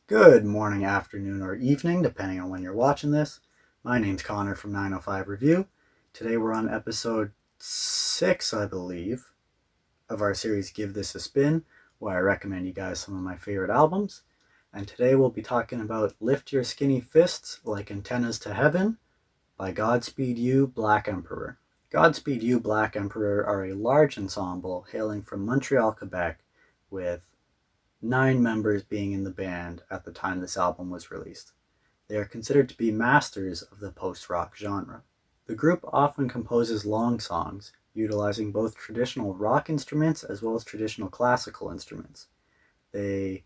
Good morning, afternoon, or evening, depending on when you're watching this. My name's Connor from 905 Review. Today we're on episode 6, I believe, of our series Give This a Spin, where I recommend you guys some of my favorite albums. And today we'll be talking about Lift Your Skinny Fists Like Antennas to Heaven by Godspeed You, Black Emperor. Godspeed You, Black Emperor are a large ensemble hailing from Montreal, Quebec, with 9 members being in the band at the time this album was released. They are considered to be masters of the post-rock genre. The group often composes long songs, utilizing both traditional rock instruments as well as traditional classical instruments. They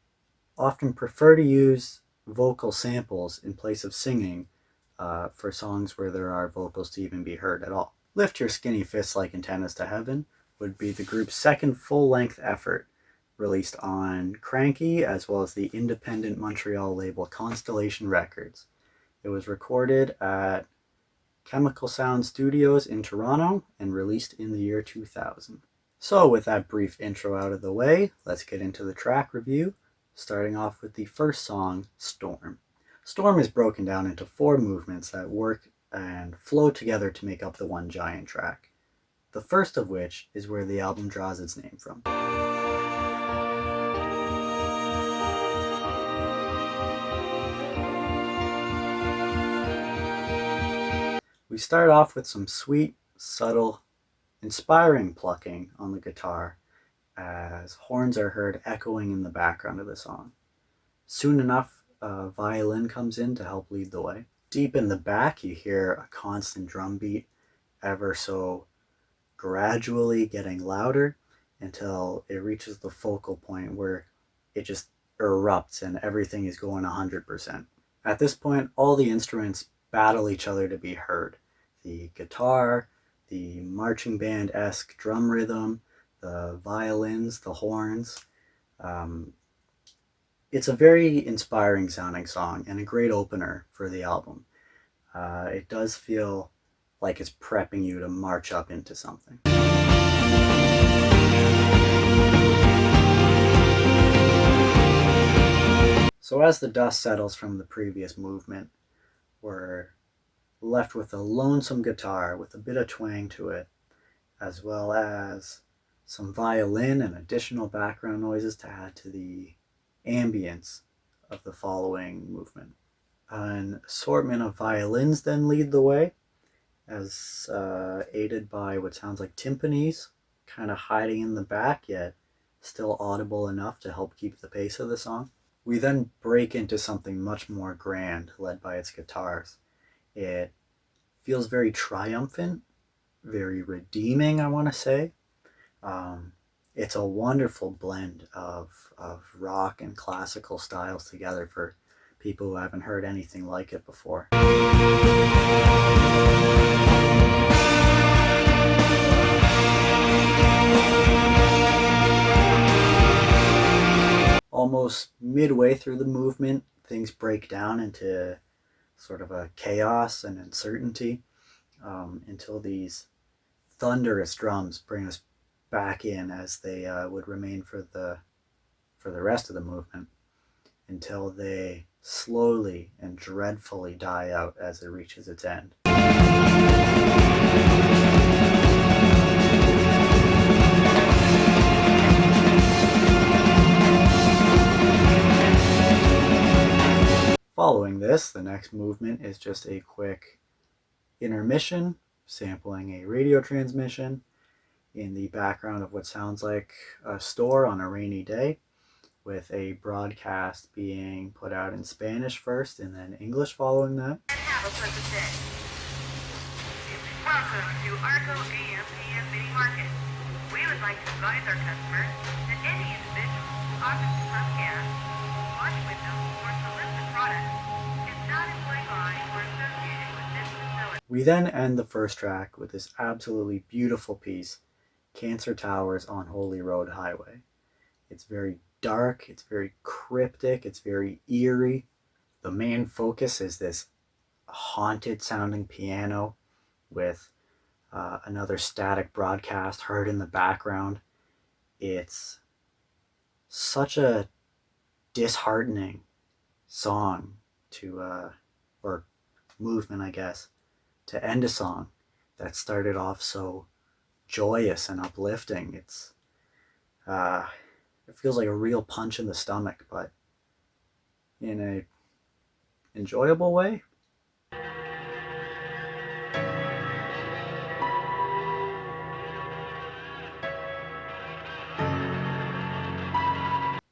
often prefer to use vocal samples in place of singing for songs where there are vocals to even be heard at all. Lift Your Skinny Fists Like Antennas to Heaven would be the group's second full-length effort, released on Cranky as well as the independent Montreal label Constellation Records. It was recorded at Chemical Sound Studios in Toronto and released in the year 2000. So with that brief intro out of the way, let's get into the track review, starting off with the first song, Storm. Storm is broken down into 4 movements that work and flow together to make up the one giant track. The first of which is where the album draws its name from. We start off with some sweet, subtle, inspiring plucking on the guitar as horns are heard echoing in the background of the song. Soon enough, a violin comes in to help lead the way. Deep in the back, you hear a constant drum beat, ever so gradually getting louder until it reaches the focal point where it just erupts and everything is going 100%. At this point, all the instruments battle each other to be heard. The guitar, the marching band-esque drum rhythm, the violins, the horns. It's a very inspiring sounding song and a great opener for the album. It does feel like it's prepping you to march up into something. So as the dust settles from the previous movement, we're left with a lonesome guitar with a bit of twang to it, as well as some violin and additional background noises to add to the ambience of the following movement. An assortment of violins then lead the way, as aided by what sounds like timpanis, kind of hiding in the back, yet still audible enough to help keep the pace of the song. We then break into something much more grand, led by its guitars. It feels very triumphant, very redeeming, I want to say. It's a wonderful blend of rock and classical styles together for people who haven't heard anything like it before. Almost midway through the movement, things break down into sort of a chaos and uncertainty until these thunderous drums bring us back in, as they would remain for the rest of the movement, until they slowly and dreadfully die out as it reaches its end. Following this, the next movement is just a quick intermission, sampling a radio transmission in the background of what sounds like a store on a rainy day, with a broadcast being put out in Spanish first and then English following that. Have a pleasant day. Welcome to Arco AM/PM Mini Market. We would like to advise our customers that any individual who offers to pump gas, wash windows, or solicit products is not employed by or associated with this facility. We then end the first track with this absolutely beautiful piece, Cancer Towers on Holy Road Highway. It's very dark, it's very cryptic, it's very eerie. The main focus is this haunted sounding piano with another static broadcast heard in the background. It's such a disheartening song to, or movement, I guess, to end a song that started off so joyous and uplifting. It feels like a real punch in the stomach, but in a enjoyable way.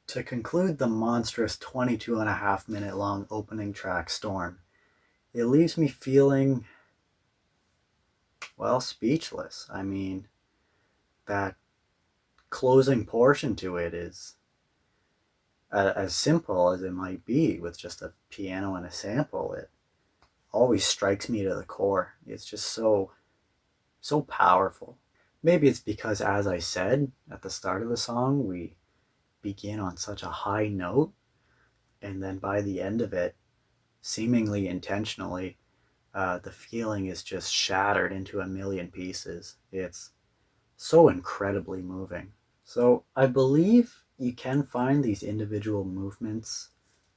To conclude the monstrous 22.5 minute long opening track, Storm, it leaves me feeling, well, speechless. I mean, that closing portion to it is as simple as it might be with just a piano and a sample. It always strikes me to the core. It's just so powerful. Maybe it's because, as I said at the start of the song, we begin on such a high note, and then by the end of it, seemingly intentionally, the feeling is just shattered into a million pieces. It's so incredibly moving. So I believe you can find these individual movements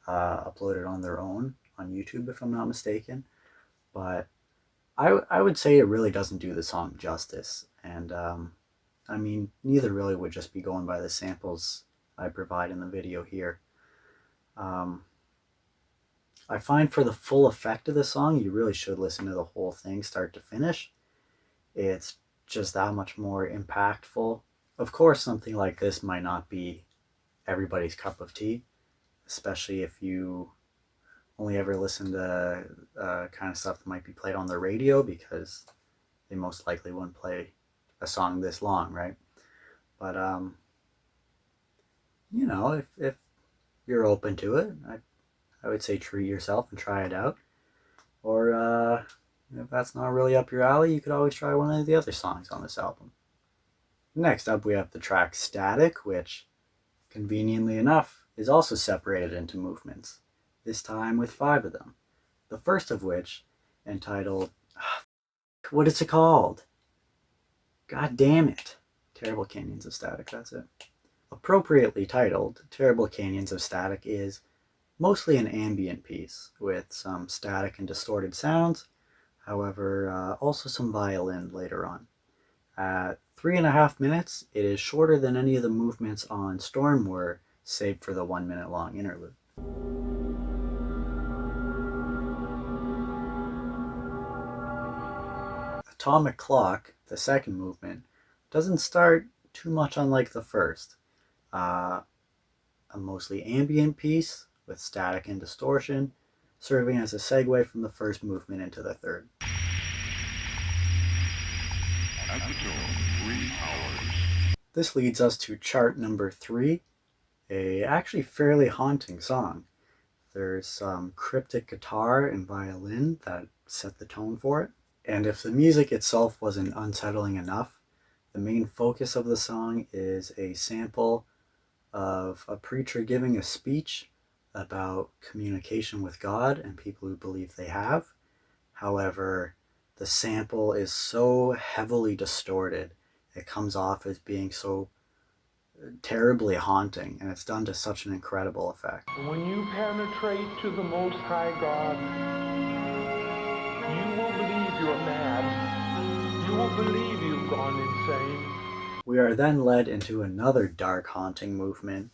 uploaded on their own on YouTube, if I'm not mistaken. But I would say it really doesn't do the song justice. And I mean, neither really would just be going by the samples I provide in the video here. I find for the full effect of the song, you really should listen to the whole thing start to finish. It's just that much more impactful. Of course, something like this might not be everybody's cup of tea, especially if you only ever listen to kind of stuff that might be played on the radio, because they most likely wouldn't play a song this long, right? But you know, if you're open to it, I would say treat yourself and try it out. Or if that's not really up your alley, you could always try one of the other songs on this album. Next up, we have the track Static, which, conveniently enough, is also separated into movements, this time with 5 of them. The first of which, entitled, what is it called? God damn it. Terrible Canyons of Static, that's it. Appropriately titled, Terrible Canyons of Static is mostly an ambient piece with some static and distorted sounds, however, also some violin later on. At 3.5 minutes, it is shorter than any of the movements on Storm were, save for the 1 minute long interlude. Atomic Clock, the second movement, doesn't start too much unlike the first. A mostly ambient piece with static and distortion, serving as a segue from the first movement into the third. This leads us to chart number 3, a actually fairly haunting song. There's some cryptic guitar and violin that set the tone for it. And if the music itself wasn't unsettling enough, the main focus of the song is a sample of a preacher giving a speech about communication with God and people who believe they have. However, the sample is so heavily distorted, it comes off as being so terribly haunting, and it's done to such an incredible effect. When you penetrate to the Most High God, you will believe you're mad. You will believe you've gone insane. We are then led into another dark, haunting movement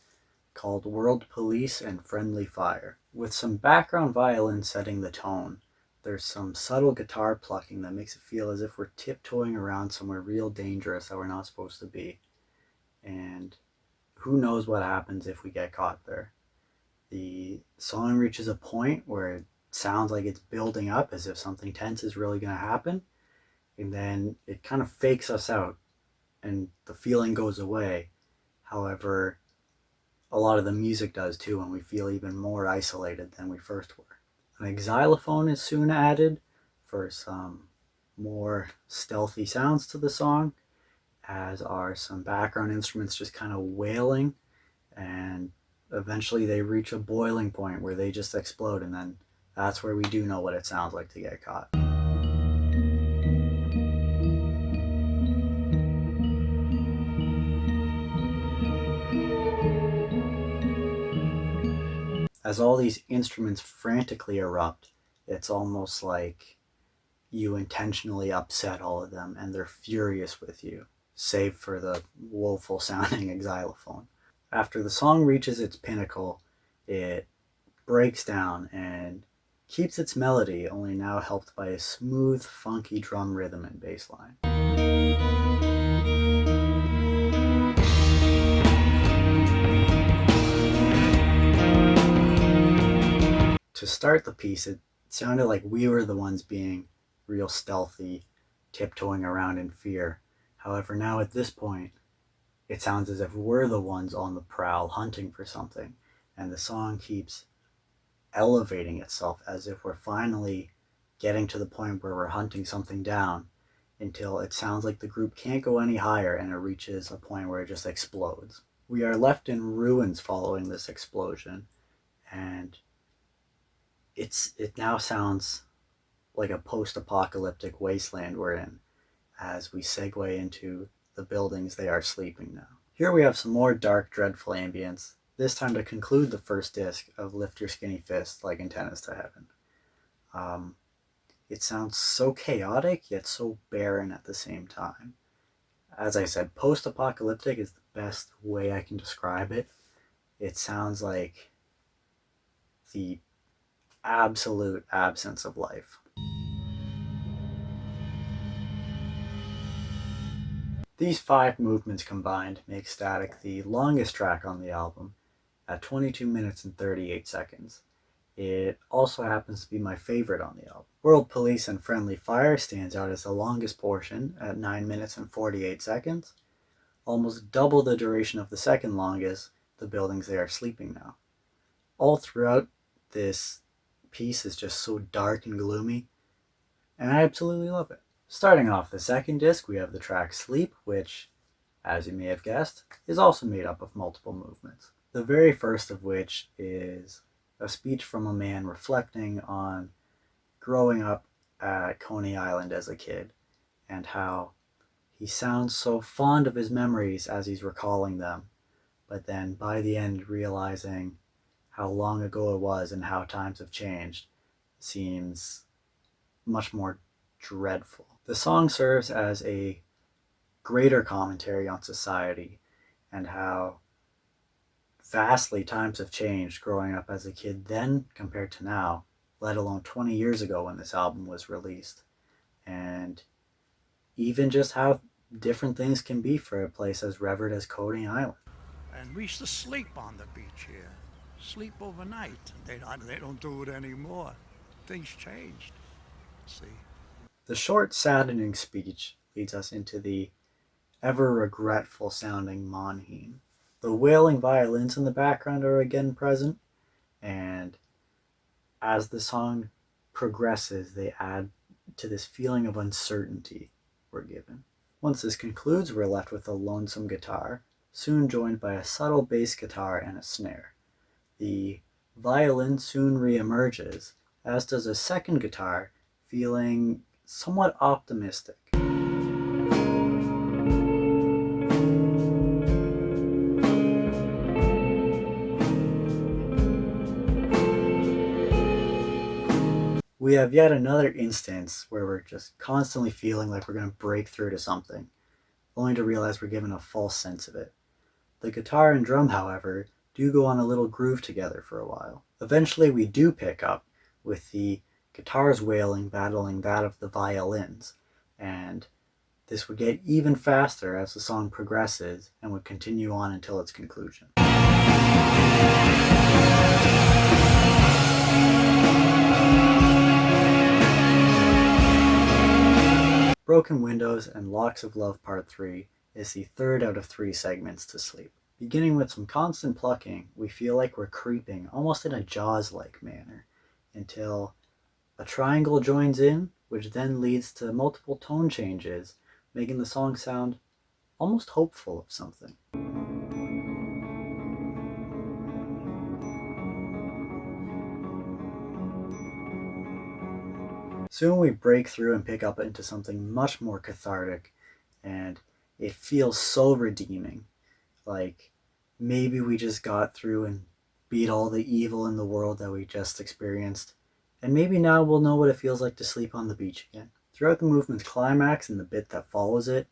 called World Police and Friendly Fire, with some background violin setting the tone. There's some subtle guitar plucking that makes it feel as if we're tiptoeing around somewhere real dangerous that we're not supposed to be. And who knows what happens if we get caught there. The song reaches a point where it sounds like it's building up as if something tense is really going to happen, and then it kind of fakes us out and the feeling goes away. However, a lot of the music does too, and we feel even more isolated than we first were. An xylophone is soon added for some more stealthy sounds to the song, as are some background instruments just kind of wailing, and eventually they reach a boiling point where they just explode, and then that's where we do know what it sounds like to get caught. As all these instruments frantically erupt, it's almost like you intentionally upset all of them and they're furious with you, save for the woeful sounding xylophone. After the song reaches its pinnacle, it breaks down and keeps its melody, only now helped by a smooth, funky drum rhythm and bass line. To start the piece, it sounded like we were the ones being real stealthy, tiptoeing around in fear. However, now at this point, it sounds as if we're the ones on the prowl hunting for something, and the song keeps elevating itself as if we're finally getting to the point where we're hunting something down, until it sounds like the group can't go any higher and it reaches a point where it just explodes. We are left in ruins following this explosion, and it now sounds like a post-apocalyptic wasteland we're in as we segue into the buildings they are sleeping now. Here we have some more dark, dreadful ambience, this time to conclude the first disc of Lift Your Skinny Fist Like Antennas to Heaven. It sounds so chaotic, yet so barren at the same time. As I said, post-apocalyptic is the best way I can describe it. It sounds like the absolute absence of life. These 5 movements combined make Static the longest track on the album at 22 minutes and 38 seconds. It also happens to be my favorite on the album. World Police and Friendly Fire stands out as the longest portion at 9 minutes and 48 seconds, almost double the duration of the second longest, The Buildings They Are Sleeping Now. All throughout, this piece is just so dark and gloomy, and I absolutely love it. Starting off the second disc, we have the track Sleep, which, as you may have guessed, is also made up of multiple movements. The very first of which is a speech from a man reflecting on growing up at Coney Island as a kid and how he sounds so fond of his memories as he's recalling them, but then by the end realizing how long ago it was and how times have changed seems much more dreadful. The song serves as a greater commentary on society and how vastly times have changed growing up as a kid then compared to now, let alone 20 years ago when this album was released. And even just how different things can be for a place as revered as Coney Island. And we used to sleep on the beach here. Sleep overnight. They don't do it anymore. Things changed. See? The short, saddening speech leads us into the ever regretful sounding Monheen. The wailing violins in the background are again present, and as the song progresses, they add to this feeling of uncertainty we're given. Once this concludes, we're left with a lonesome guitar, soon joined by a subtle bass guitar and a snare. The violin soon re-emerges, as does a second guitar, feeling somewhat optimistic. We have yet another instance where we're just constantly feeling like we're going to break through to something, only to realize we're given a false sense of it. The guitar and drum, however, do go on a little groove together for a while. Eventually we do pick up with the guitar's wailing battling that of the violins, and this would get even faster as the song progresses and would continue on until its conclusion. Broken Windows and Locks of Love Part 3 is the third out of 3 segments to Sleep. Beginning with some constant plucking, we feel like we're creeping almost in a Jaws-like manner until a triangle joins in, which then leads to multiple tone changes, making the song sound almost hopeful of something. Soon we break through and pick up into something much more cathartic, and it feels so redeeming. Like maybe we just got through and beat all the evil in the world that we just experienced, and maybe now we'll know what it feels like to sleep on the beach again. Throughout the movement's climax and the bit that follows it,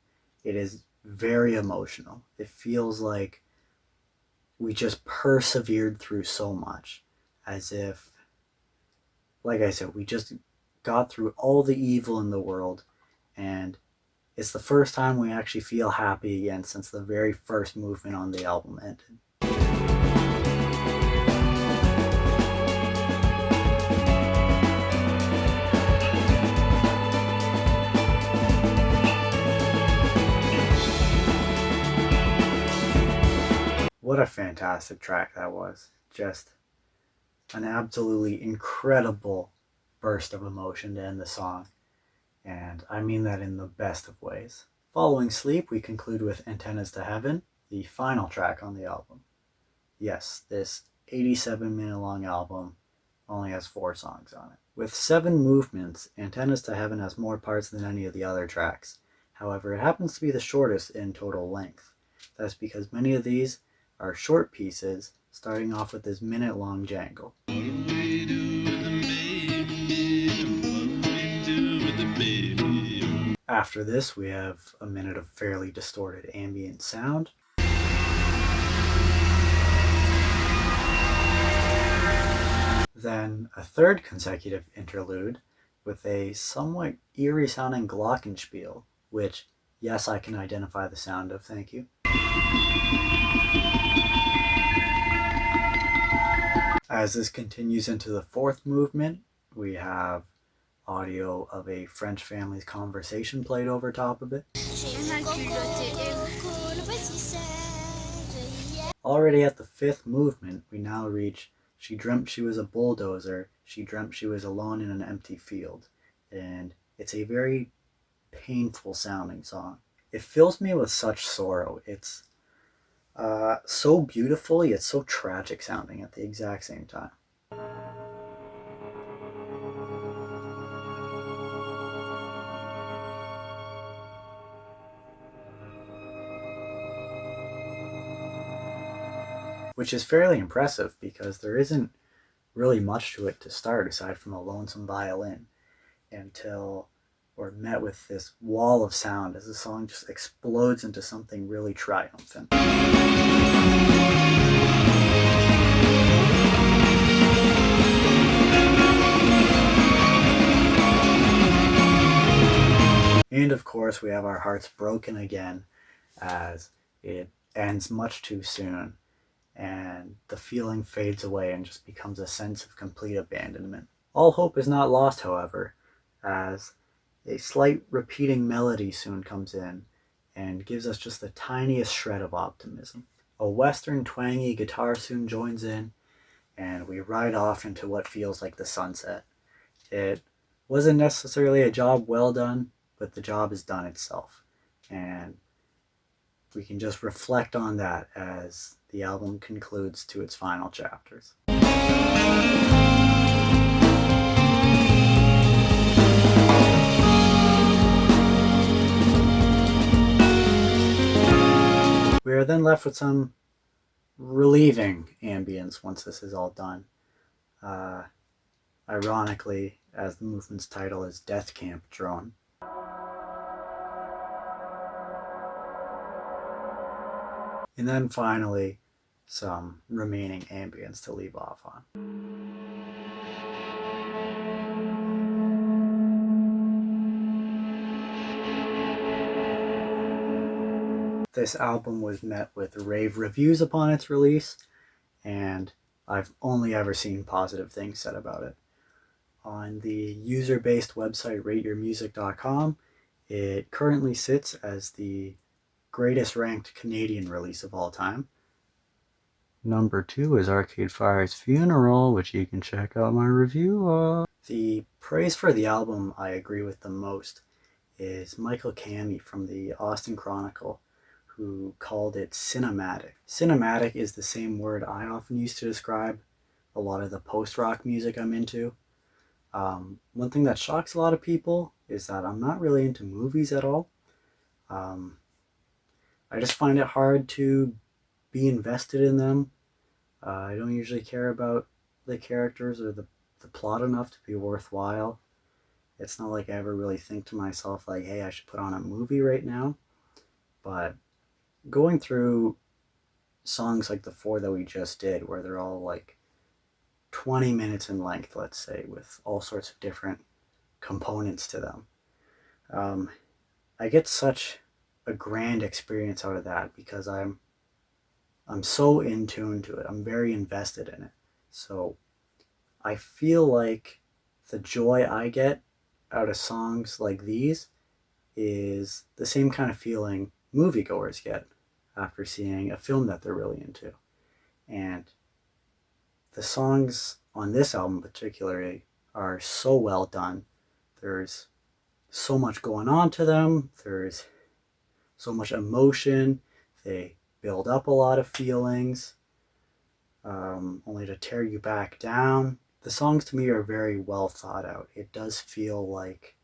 it is very emotional. It feels like we just persevered through so much, as if, like I said, we just got through all the evil in the world, and it's the first time we actually feel happy again since the very first movement on the album ended. What a fantastic track that was. Just an absolutely incredible burst of emotion to end the song. And I mean that in the best of ways. Following Sleep, we conclude with Antennas to Heaven, the final track on the album. Yes, this 87-minute long album only has 4 songs on it. With 7 movements, Antennas to Heaven has more parts than any of the other tracks. However, it happens to be the shortest in total length. That's because many of these are short pieces, starting off with this minute-long jangle. After this, we have a minute of fairly distorted ambient sound. Then a third consecutive interlude with a somewhat eerie sounding glockenspiel, which, yes, I can identify the sound of, thank you. As this continues into the 4th movement, we have audio of a French family's conversation played over top of it. Already at the 5th movement, we now reach She Dreamt She Was a Bulldozer, She Dreamt She Was Alone in an Empty Field. And it's a very painful sounding song. It fills me with such sorrow. It's so beautiful, yet so tragic sounding at the exact same time. Which is fairly impressive because there isn't really much to it to start aside from a lonesome violin until we're met with this wall of sound as the song just explodes into something really triumphant. And of course, we have our hearts broken again as it ends much too soon and the feeling fades away and just becomes a sense of complete abandonment. All hope is not lost, however, as a slight repeating melody soon comes in and gives us just the tiniest shred of optimism. A western twangy guitar soon joins in, and we ride off into what feels like the sunset. It wasn't necessarily a job well done, but the job is done itself. And we can just reflect on that as the album concludes to its final chapters. We are then left with some relieving ambience once this is all done. Ironically, as the movement's title is Death Camp Drone. And then finally, some remaining ambience to leave off on. This album was met with rave reviews upon its release, and I've only ever seen positive things said about it. On the user-based website rateyourmusic.com, it currently sits as the greatest ranked Canadian release of all time. Number 2 is Arcade Fire's Funeral, which you can check out my review of. The praise for the album I agree with the most is Michael Cammey from the Austin Chronicle, who called it cinematic. Cinematic is the same word I often use to describe a lot of the post-rock music I'm into. One thing that shocks a lot of people is that I'm not really into movies at all. I just find it hard to be invested in them. I don't usually care about the characters or the plot enough to be worthwhile. It's not like I ever really think to myself like, hey, I should put on a movie right now. But going through songs like the 4 that we just did, where they're all like 20 minutes in length, let's say, with all sorts of different components to them, I get such a grand experience out of that because I'm so in tune to it. I'm very invested in it. So I feel like the joy I get out of songs like these is the same kind of feeling moviegoers get after seeing a film that they're really into. And the songs on this album particularly are so well done. There's so much going on to them. There's so much emotion. They build up a lot of feelings, only to tear you back down. The songs to me are very well thought out. It does feel like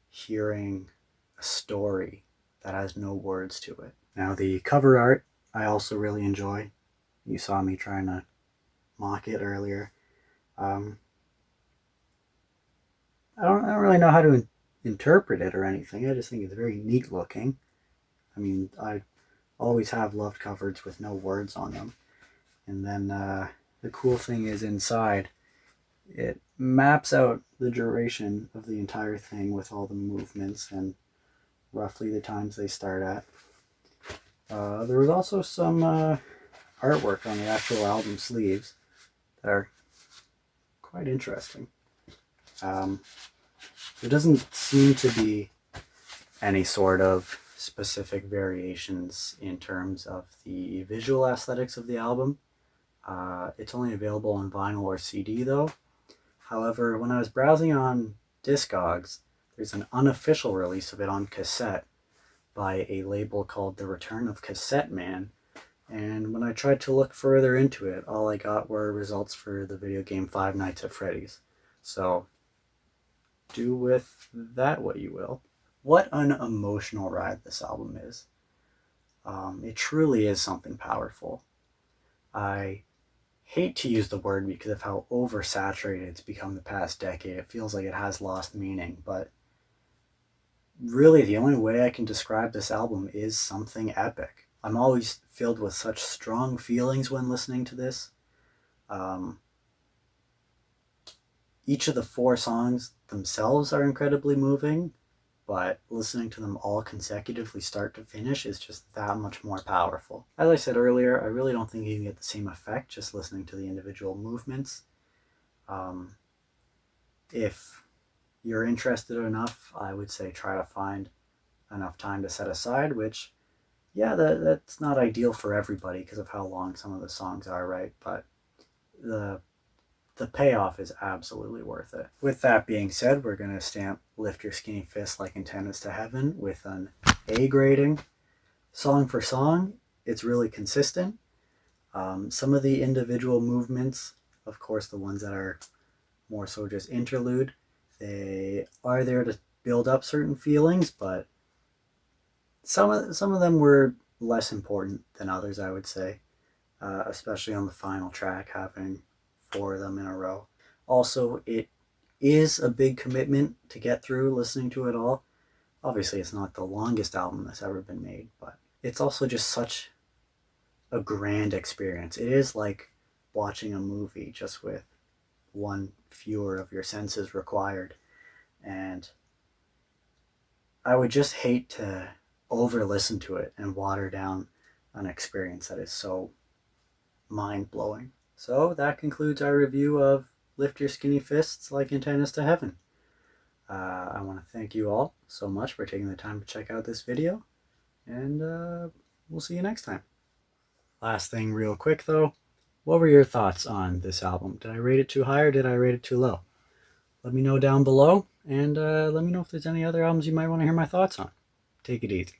hearing a story that has no words to it. Now, the cover art I also really enjoy. You saw me trying to mock it earlier. I don't really know how to interpret it or anything. I just think it's very neat looking. I mean, I always have loved covers with no words on them. And then the cool thing is inside, it maps out the duration of the entire thing with all the movements and roughly the times they start at. There was also some artwork on the actual album sleeves that are quite interesting. There doesn't seem to be any sort of specific variations in terms of the visual aesthetics of the album. It's only available on vinyl or CD though. However, when I was browsing on Discogs, there's an unofficial release of it on cassette by a label called The Return of Cassette Man. And when I tried to look further into it, all I got were results for the video game Five Nights at Freddy's. So do with that what you will. What an emotional ride this album is. It truly is something powerful. I hate to use the word because of how oversaturated it's become the past decade. It feels like it has lost meaning, but really the only way I can describe this album is something epic. I'm always filled with such strong feelings when listening to this. Each of the 4 songs themselves are incredibly moving, but listening to them all consecutively start to finish is just that much more powerful. As I said earlier, I really don't think you can get the same effect just listening to the individual movements. If you're interested enough, I would say try to find enough time to set aside, which, yeah, that's not ideal for everybody because of how long some of the songs are, right? But the payoff is absolutely worth it. With that being said, we're going to stamp Lift Your Skinny Fist Like Antennas to Heaven with an A grading. Song for song, it's really consistent. Some of the individual movements, of course the ones that are more so just interlude, they are there to build up certain feelings, but some of them were less important than others, I would say, especially on the final track, having 4 of them in a row. Also, it is a big commitment to get through listening to it all. Obviously, it's not the longest album that's ever been made, but it's also just such a grand experience. It is like watching a movie just with one fewer of your senses required. And I would just hate to over listen to it and water down an experience that is so mind-blowing. So that concludes our review of Lift Your Skinny Fists Like Antennas to Heaven. I want to thank you all so much for taking the time to check out this video, and we'll see you next time. Last thing real quick though, what were your thoughts on this album? Did I rate it too high or did I rate it too low? Let me know down below, and let me know if there's any other albums you might want to hear my thoughts on. Take it easy.